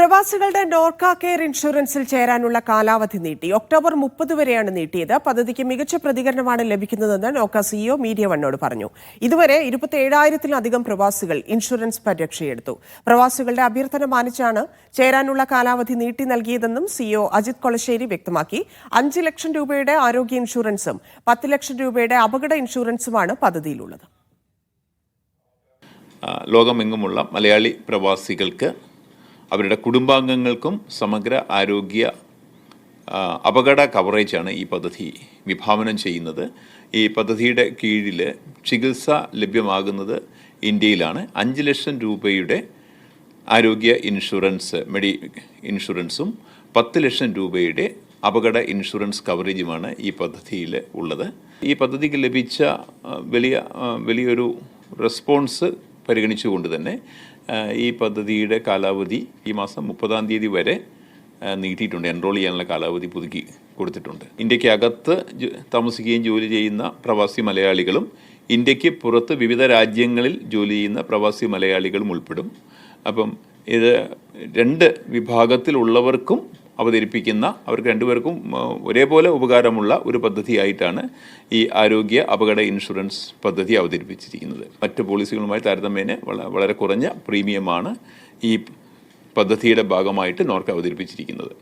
പ്രവാസികളുടെ നോർക്ക കെയർ ഇൻഷുറൻസിൽ ചേരാനുള്ള കാലാവധി നീട്ടി. ഒക്ടോബർ 30 വരെയാണ് നീട്ടിയത്. പദ്ധതിക്ക് മികച്ച പ്രതികരണമാണ് ലഭിക്കുന്നതെന്ന് നോർക്ക സിഇഒ മീഡിയ വണ്ണോട് പറഞ്ഞു. ഇതുവരെ 27,000-ലധികം പ്രവാസികൾ ഇൻഷുറൻസ് പരിരക്ഷയെടുത്തു. പ്രവാസികളുടെ അഭ്യർത്ഥന മാനിച്ചാണ് ചേരാനുള്ള കാലാവധി നീട്ടി നൽകിയതെന്നും സിഇഒ അജിത് കൊളശ്ശേരി വ്യക്തമാക്കി. 5 ലക്ഷം രൂപയുടെ ആരോഗ്യ ഇൻഷുറൻസും 10 ലക്ഷം രൂപയുടെ അപകട ഇൻഷുറൻസുമാണ് പദ്ധതിയിലുള്ളത്. ലോകമെങ്ങുമുള്ള മലയാളി പ്രവാസികൾക്ക് അവരുടെ കുടുംബാംഗങ്ങൾക്കും സമഗ്ര ആരോഗ്യ അപകട കവറേജാണ് ഈ പദ്ധതി വിഭാവനം ചെയ്യുന്നത്. ഈ പദ്ധതിയുടെ കീഴിൽ ചികിത്സ ലഭ്യമാകുന്നത് ഇന്ത്യയിലാണ്. 5 ലക്ഷം രൂപയുടെ ആരോഗ്യ ഇൻഷുറൻസ് ഇൻഷുറൻസും 10 ലക്ഷം രൂപയുടെ അപകട ഇൻഷുറൻസ് കവറേജുമാണ് ഈ പദ്ധതിയിൽ ഉള്ളത്. ഈ പദ്ധതിക്ക് ലഭിച്ച വലിയൊരു റെസ്പോൺസ് പരിഗണിച്ചുകൊണ്ട് തന്നെ ഈ പദ്ധതിയുടെ കാലാവധി ഈ മാസം 30-ാം തീയതി വരെ നീട്ടിയിട്ടുണ്ട്. എൻറോൾ ചെയ്യാനുള്ള കാലാവധി പുതുക്കി കൊടുത്തിട്ടുണ്ട്. ഇന്ത്യക്ക് അകത്ത് താമസിക്കുകയും ജോലി ചെയ്യുന്ന പ്രവാസി മലയാളികളും ഇന്ത്യക്ക് പുറത്ത് വിവിധ രാജ്യങ്ങളിൽ ജോലി ചെയ്യുന്ന പ്രവാസി മലയാളികളും ഉൾപ്പെടും. അപ്പം ഇത് 2 വിഭാഗത്തിലുള്ളവർക്കും അവർക്ക് രണ്ടുപേർക്കും ഒരേപോലെ ഉപകാരമുള്ള ഒരു പദ്ധതിയായിട്ടാണ് ഈ ആരോഗ്യ അപകട ഇൻഷുറൻസ് പദ്ധതി അവതരിപ്പിച്ചിരിക്കുന്നത്. മറ്റ് പോളിസികളുമായി താരതമ്യേന വളരെ കുറഞ്ഞ പ്രീമിയമാണ് ഈ പദ്ധതിയുടെ ഭാഗമായിട്ട് നോർക്ക അവതരിപ്പിച്ചിരിക്കുന്നത്.